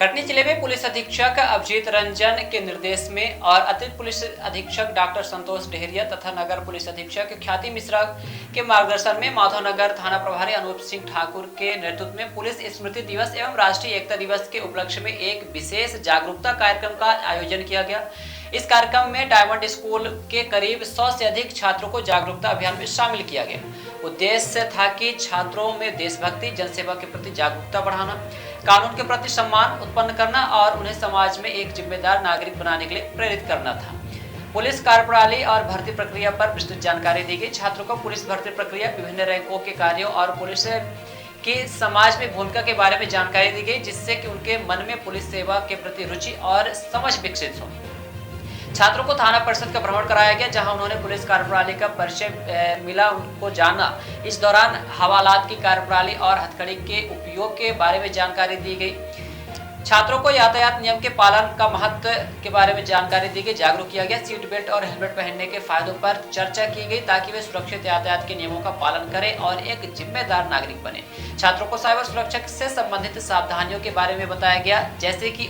कटनी जिले में पुलिस अधीक्षक अभिजीत रंजन के निर्देश में और अतिरिक्त पुलिस अधीक्षक डॉक्टर संतोष डेहरिया तथा नगर पुलिस अधीक्षक ख्याति मिश्रा के मार्गदर्शन में माधवनगर थाना प्रभारी अनूप सिंह ठाकुर के नेतृत्व में पुलिस स्मृति दिवस एवं राष्ट्रीय एकता दिवस के उपलक्ष्य में एक विशेष जागरूकता कार्यक्रम का आयोजन किया गया। इस कार्यक्रम में डायमंड स्कूल के करीब 100 से अधिक छात्रों को जागरूकता अभियान में शामिल किया गया। उद्देश्य था कि छात्रों में देशभक्ति, जनसेवा के प्रति जागरूकता बढ़ाना, कानून के प्रति सम्मान उत्पन्न करना और उन्हें समाज में एक जिम्मेदार नागरिक बनाने के लिए प्रेरित करना था। पुलिस कार्यप्रणाली और भर्ती प्रक्रिया पर विस्तृत जानकारी दी गई। छात्रों को पुलिस भर्ती प्रक्रिया, विभिन्न रैंकों के कार्यों और पुलिस की समाज में भूमिका के बारे में जानकारी दी गई, जिससे कि उनके मन में पुलिस सेवा के प्रति रुचि और समझ विकसित हो। छात्रों को थाना परिषद का भ्रमण कराया गया, जहां उन्होंने पुलिस कार्यप्रणाली का परिचय मिला, उनको जाना। इस दौरान हवालात की कार्यप्रणाली और हथकड़ी के उपयोग के बारे में जानकारी दी गई। छात्रों को यातायात नियम के पालन का महत्व के बारे में जानकारी दी गई, जागरूक किया गया। सीट बेल्ट और हेलमेट पहनने के फायदों पर चर्चा की गई ताकि वे सुरक्षित यातायात के नियमों का पालन करें और एक जिम्मेदार नागरिक बने। छात्रों को साइबर सुरक्षा से संबंधित सावधानियों के बारे में बताया गया, जैसे कि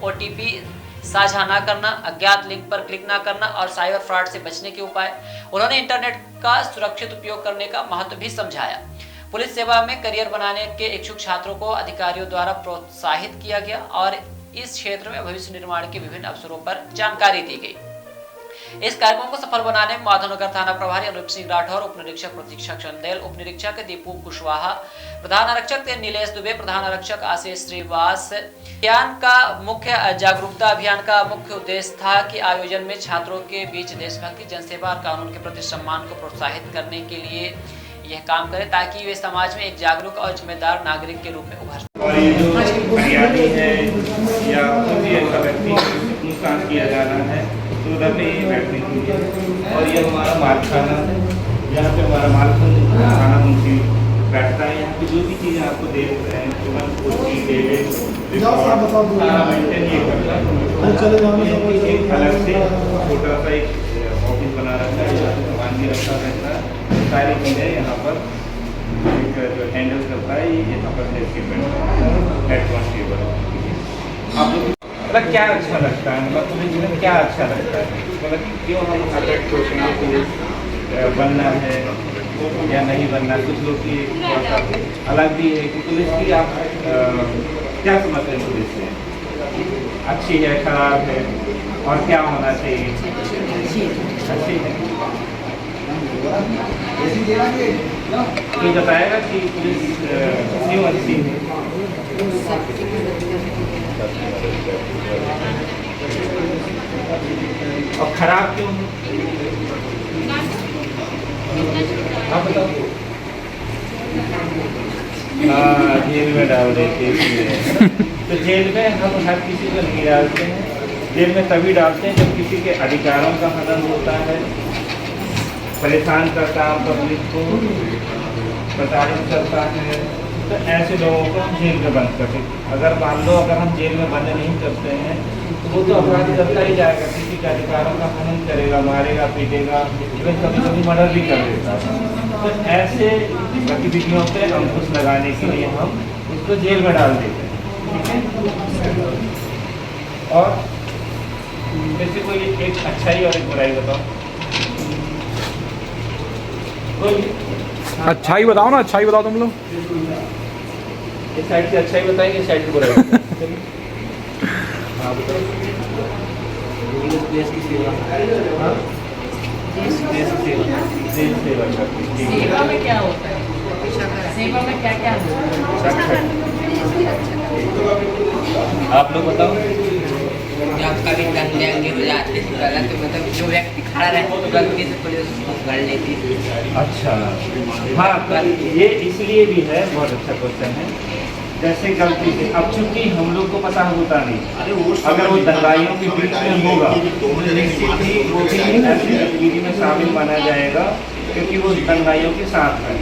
OTP साझा न करना, अज्ञात लिंक पर क्लिक न करना और साइबर फ्रॉड से बचने के उपाय। उन्होंने इंटरनेट का सुरक्षित उपयोग करने का महत्व भी समझाया। पुलिस सेवा में करियर बनाने के इच्छुक छात्रों को अधिकारियों द्वारा प्रोत्साहित किया गया और इस क्षेत्र में भविष्य निर्माण के विभिन्न अवसरों पर जानकारी दी गई। इस कार्यक्रम को सफल बनाने में माधवनगर थाना प्रभारी अनूप सिंह राठौर, उप निरीक्षक प्रतीक्षा चंदेल, उप निरीक्षक दीपू कुशवाहा, प्रधान आरक्षक नीलेश दुबे, प्रधान आरक्षक आशीष श्रीवास। अभियान का मुख्य जागरूकता अभियान का मुख्य उद्देश्य था कि आयोजन में छात्रों के बीच देशभक्ति, जनसेवा और कानून के प्रति सम्मान को प्रोत्साहित करने के लिए यह काम करे, ताकि वे समाज में एक जागरूक और जिम्मेदार नागरिक के रूप में उभर सकें। और ये जो हरियाली है या कोई ऐसा व्यक्ति नुकसान किया जाना है तो उधर पे ये बैठने के लिए। और ये हमारा मालखाना है, यहाँ पे हमारा मालखाना मुंशी बैठता है। यहाँ पे जो भी चीज़ें आपको देख रहे हैं, तुरंत कुर्सी, टेबल, सारा मेंटेन ये करता है। एक अलग से छोटा सा एक ऑफिस बना रखा है, जहाँ पे सामान भी रखा रहता है। सारी चीज़ें यहाँ पर एक जो हैंडल करता है, ये यहाँ पर हेड कांस्टेबल। आप लोग मतलब क्या अच्छा लगता है, मतलब तुम्हें जीवन में क्या अच्छा लगता है, मतलब क्यों हम अट्रैक्ट होते हैं पुलिस बनना है या नहीं बनना। कुछ लोग की थोड़ा सा अलग भी है कि पुलिस की आप क्या समझते हैं, पुलिस से अच्छी है, खराब है और क्या होना चाहिए? अच्छी है। कोई बताएगा कि पुलिस क्यों अच्छी है? और खराब क्यों? आप बताओ। जेल में डाल देते हैं। तो जेल में हम हर किसी को नहीं डालते हैं। जेल में तभी डालते हैं जब किसी के अधिकारों का हनन होता है, परेशान करता है पब्लिक को, प्रताड़ित करता है, तो ऐसे लोगों को हम जेल में बंद करते हैं। अगर मान लो अगर हम जेल में बंद नहीं करते हैं तो वो तो अपराधी करता ही जाएगा, किसी के अधिकारों का हनन करेगा, मारेगा, पीटेगा, इवन कभी कभी मर्डर भी कर देता है। तो ऐसे गतिविधियों पे अंकुश लगाने के लिए हम उसको जेल में डाल देते हैं, ठीक है। और जैसे कोई एक अच्छाई और एक बुराई बताओ। अच्छाई बताओ ना, अच्छाई बताओ तुम लोग। इस साइड से अच्छाई बताएंगे, इस साइड से बुराई बताएंगे। हाँ बताओ। देश की सेवा। हाँ देश की सेवा। देश सेवा करती है। सेवा में क्या होता है? सेवा में क्या क्या होता है? आप लोग बताओ। जब कभी दंगे हो जाते हैं गलत, मतलब जो व्यक्ति खड़ा रहता है तो गलती से पुलिस पकड़ लेती है। अच्छा, हाँ ये इसलिए भी है, बहुत अच्छा क्वेश्चन है। जैसे गलती से, अब चूंकि हम लोग को पता होता नहीं, अगर वो दंगाइयों के बीच में होगा वो भी ऐसी गतिविधि में शामिल माना जाएगा, क्योंकि वो दंगाइयों के साथ है।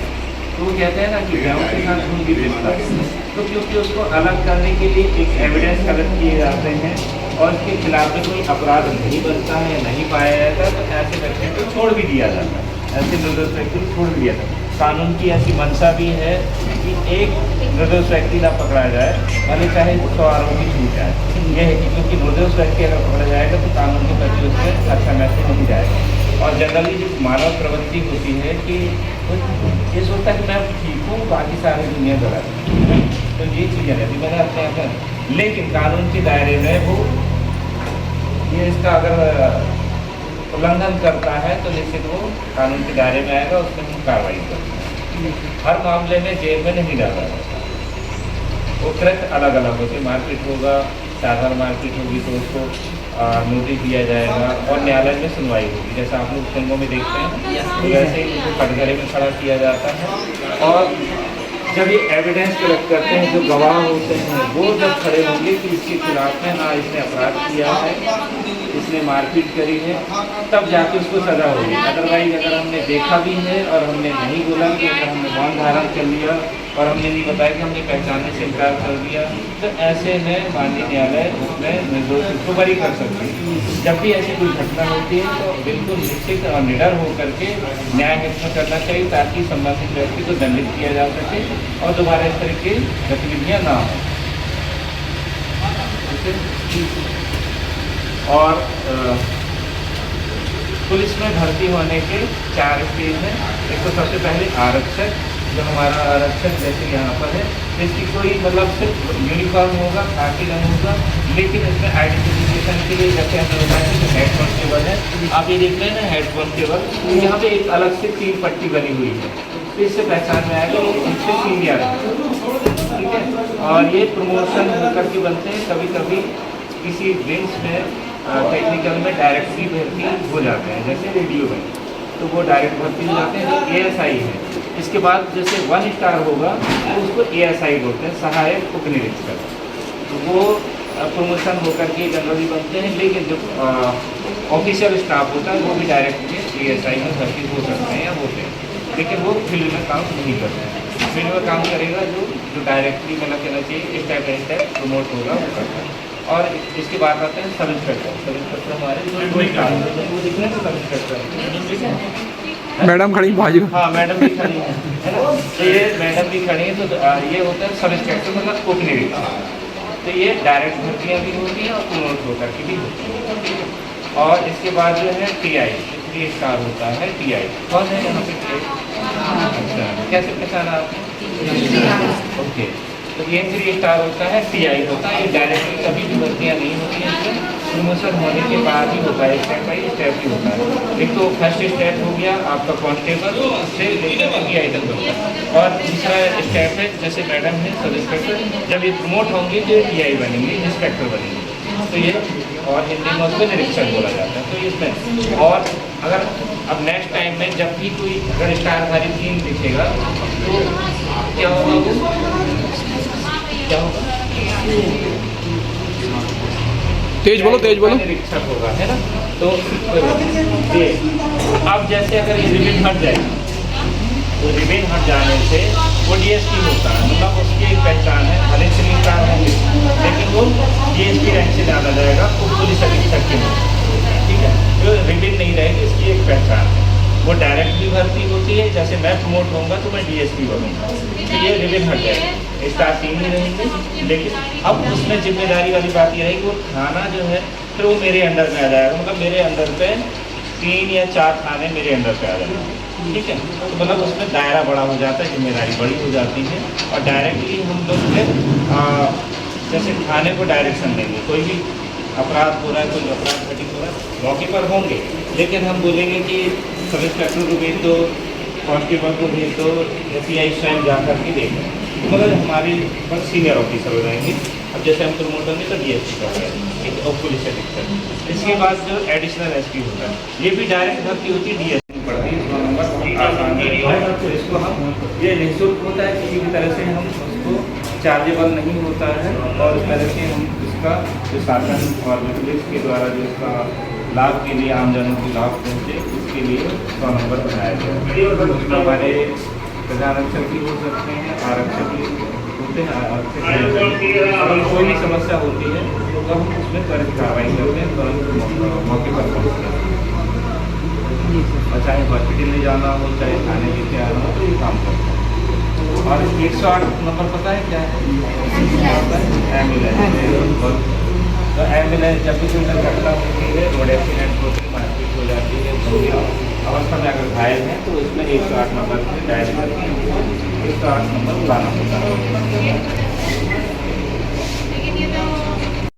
तो वो कहते हैं ना कि गाँव के साथ खून भी रिश्ता है। तो क्योंकि उसको अलग करने के लिए एक एविडेंस कलेक्ट किए जाते हैं और इसके खिलाफ में कोई अपराध नहीं बनता है, नहीं पाया जाता, तो ऐसे व्यक्ति को छोड़ भी दिया जाता है, ऐसे निर्दोष व्यक्ति को छोड़ दिया जाता है। कानून की ऐसी मंशा भी है कि एक निर्दोष व्यक्ति ना पकड़ा जाए, भले चाहे 100 आरोपी छूट जाए। यह है कि क्योंकि निर्दोष व्यक्ति अगर पकड़ा जाएगा तो कानून के प्रति उसमें अच्छा मैसेज नहीं जाएगा। और जनरली जो मानव प्रवृत्ति होती है कि ये सोचता है कि मैं ठीक हूँ, बाकी सारी दुनिया गलत है, तो ये चीज़ें रहती मैंने अपने आप। लेकिन कानून के दायरे में वो ये इसका अगर उल्लंघन करता है तो निश्चित वो कानून के दायरे में आएगा, उसमें हम कार्रवाई करते हैं। हर मामले में जेल में नहीं डाला जाता, वो कृत्य अलग अलग होते, मारपीट होगा, साधारण मारपीट होगी तो उसको नोटिस दिया जाएगा और न्यायालय में सुनवाई होगी। जैसा आप लोग फिल्मों में देखते हैं तो वैसे ही उनको कटघरे में खड़ा किया जाता है। और जब ये एविडेंस कलेक्ट करते हैं, जो गवाह होते हैं वो जब खड़े होंगे कि इसके खिलाफ में हाँ इसने अपराध किया है, इसने मारपीट करी है, तब जाके उसको सज़ा होगी। अदरवाइज अगर हमने देखा भी है और हमने नहीं बोला कि अगर हमने मौन धारण कर लिया और हमने नहीं बताया कि हमने पहचानने से इनकार कर दिया, तो ऐसे में माननीय न्यायालय उसमें निर्दोष को बरी कर सकते हैं। जब भी ऐसी कोई घटना होती है तो बिल्कुल निश्चित और निडर होकर के न्याय निष्पन्न करना चाहिए, ताकि संबंधित व्यक्ति को दंडित किया जा सके और दोबारा इस तरह की गतिविधियाँ ना हों। और पुलिस में भर्ती होने के 4 स्टेज हैं। एक तो सबसे पहले आरक्षक, जो हमारा आरक्षक जैसे यहाँ पर है, इसकी कोई मतलब सिर्फ यूनिफॉर्म होगा, खाकी रंग होगा, लेकिन इसमें आइडेंटिफिकेशन के लिए जैसे हमने बताया कि हेड कांस्टेबल है, आप ये देख रहे हैं ना हेड कांस्टेबल, यहाँ पे एक अलग से 3 पट्टी बनी हुई है, तो इससे पहचान में आएगा वो उनसे सीनियर है, ठीक है। और ये प्रमोशन होकर के बनते हैं। कभी कभी किसी विंग्स में टेक्निकल में डायरेक्ट भी भर्ती हो जाते हैं, जैसे रेडियो में, तो वो डायरेक्ट भर्ती हो जाते हैं, जो ASI है। इसके बाद जैसे 1 स्टार होगा तो उसको ASI बोलते हैं, सहायक उप निरीक्षक, तो वो प्रमोशन होकर के जनरली बनते हैं। लेकिन जो ऑफिशियल स्टाफ होता है वो भी डायरेक्ट ASI में भर्ती हो सकते हैं या होते हैं, लेकिन वो फील्ड में काम नहीं करते हैं। फील्ड में काम करेगा जो डायरेक्टली मतलब कहना चाहिए स्टेप बाई स्टेप प्रमोट होगा वो करता है। और इसके बाद आते हैं सब इंस्पेक्टर। सब इंस्पेक्टर हमारे वो दिख रहे हैं सब इंस्पेक्टर, ठीक है। मैडम खड़ी बाजू, हाँ मैडम भी खड़ी है ना, तो ये मैडम भी खड़ी है। तो ये होता है सब इंस्पेक्टर मतलब उप निरीक्षक। तो ये डायरेक्ट भर्तियाँ भी होती हैं और प्रमोट होकर के भी होती हैं, ठीक है। और इसके बाद जो है TI 3 स्टार होता है। TI कौन है यहाँ पे TI? अच्छा, कैसे पहचाना आपने? ओके, तो ये 3 स्टार होता है, TI होता है। ये डायरेक्टली कभी भी भर्तियाँ नहीं होती हैं, इसमें प्रमोशन होने के बाद ही होता है, स्टेप बाई स्टेप ही होता है। एक तो फर्स्ट स्टेप हो गया आपका कांस्टेबल, उससे लेकर TI तक होता है। और दूसरा स्टेप है जैसे मैडम है सब इंस्पेक्टर, जब ये प्रमोट होंगे तो TI बनेंगे, इंस्पेक्टर बनेंगे, तो ये और हिंदी में उसको निरीक्षक बोला जाता है। तो इसमें और अगर अब नेक्स्ट टाइम में जब भी कोई अगर स्टारधारी 3 दिखेगा तो क्या होगा, वो क्या होगा, तेज बोलो निरीक्षक होगा, है ना। तो ये अब जैसे अगर ये रिबन हट जाएगी तो रिबन हट जाने से वो DSP होता है, मतलब उसकी एक पहचान है, भले श्रीकार होंगे लेकिन वो DSP रैंक से जाना जाएगा वो पुलिस अधीक्षक के में, ठीक है। जो रिबन नहीं रहेगी इसकी एक पहचान है। वो डायरेक्ट भी भर्ती होती है, जैसे मैं प्रमोट होऊंगा तो मैं DSP बनूंगा, तो ये रिबन हट जाएगी, स्टार 3 ही रहेंगे। लेकिन अब उसमें जिम्मेदारी वाली बात यह है कि वो थाना जो है फिर वो मेरे अंडर में आ जाएगा, मतलब मेरे अंडर पे 3 या 4 थाने मेरे अंडर पे आ जाएंगे, ठीक है। तो मतलब उसमें दायरा बड़ा हो जाता है, जिम्मेदारी बड़ी हो जाती है। और डायरेक्टली हम लोग फिर जैसे थाने को डायरेक्शन देंगे, कोई भी अपराध हो रहा है, कोई अपराध घटित हो रहा है, मौके पर होंगे, लेकिन हम बोलेंगे कि सब इंस्पेक्टर को भेज दो, कांस्टेबल को भेज दो, SI स्वयं जा कर के देखें, मगर हमारी पर सीनियर ऑफिसर हो जाएंगे। अब जैसे हम प्रमोट होंगे तो DSP का हो और पुलिस अधीक्षक। इसके बाद जो एडिशनल SP होता है, ये भी डायरेक्ट भर्ती होती है, DSP पड़ती है, 100 नंबर आसान है। तो इसको हम ये निःशुल्क होता है, किसी भी तरह से हम उसको चार्जेबल नहीं होता है, और इस तरह से हम इसका जो शासन और पुलिस के द्वारा जो इसका लाभ के लिए आम जनों को लाभ पहुँचे, इसके लिए 100 नंबर बनाया गया है। उसमें हमारे प्रधान आरक्षक भी हो सकते हैं, आरक्षक भी होते हैं, अगर कोई भी समस्या होती है तो हम उसमें त्वरित कार्रवाई करते हैं, तुरंत मौके पर पहुँचते हैं। और चाहे हॉस्पिटल में जाना हो, चाहे थाने लेके आना हो, तो ये काम करता है। और 108 नंबर पता है क्या है? एम्बुलेंस। तो एम्बुलेंस जब भी कोई दुर्घटना होती है, रोड एक्सीडेंट होती है, मारपीट हो जाती है, गंभीर अवस्था में अगर घायल है तो इसमें 108 नंबर से डायल करके 108 नंबर बुलाना होता है।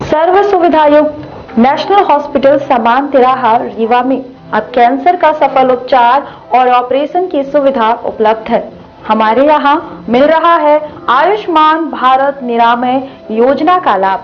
सर्व सुविधायुक्त नेशनल हॉस्पिटल समान तिराहा रीवा में अब कैंसर का सफल उपचार और ऑपरेशन की सुविधा उपलब्ध है। हमारे यहाँ मिल रहा है आयुष्मान भारत निरामय योजना का लाभ।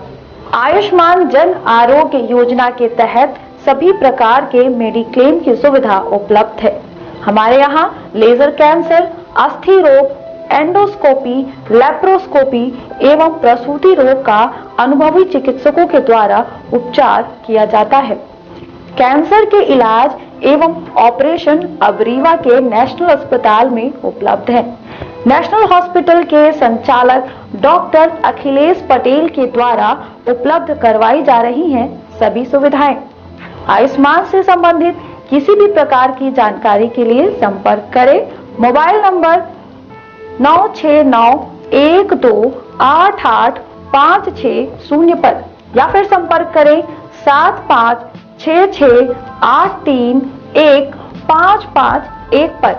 आयुष्मान जन आरोग्य योजना के तहत सभी प्रकार के मेडिक्लेम की सुविधा उपलब्ध है। हमारे यहाँ लेजर कैंसर, अस्थि रोग, एंडोस्कोपी, लेप्रोस्कोपी एवं प्रसूति रोग का अनुभवी चिकित्सकों के द्वारा उपचार किया जाता है। कैंसर के इलाज एवं ऑपरेशन अब रीवा के नेशनल अस्पताल में उपलब्ध है। नेशनल हॉस्पिटल के संचालक डॉक्टर अखिलेश पटेल के द्वारा उपलब्ध करवाई जा रही हैं सभी सुविधाएं। आयुष्मान से संबंधित किसी भी प्रकार की जानकारी के लिए संपर्क करें मोबाइल नंबर 9691288560 पर या फिर संपर्क करें 7566831551 पर।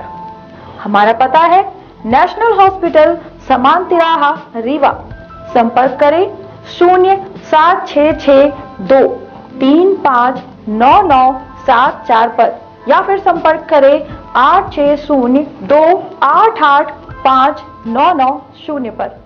हमारा पता है नेशनल हॉस्पिटल समान तिराहा रीवा। संपर्क करें 07662359974 पर या फिर संपर्क करें 8602885990 पर।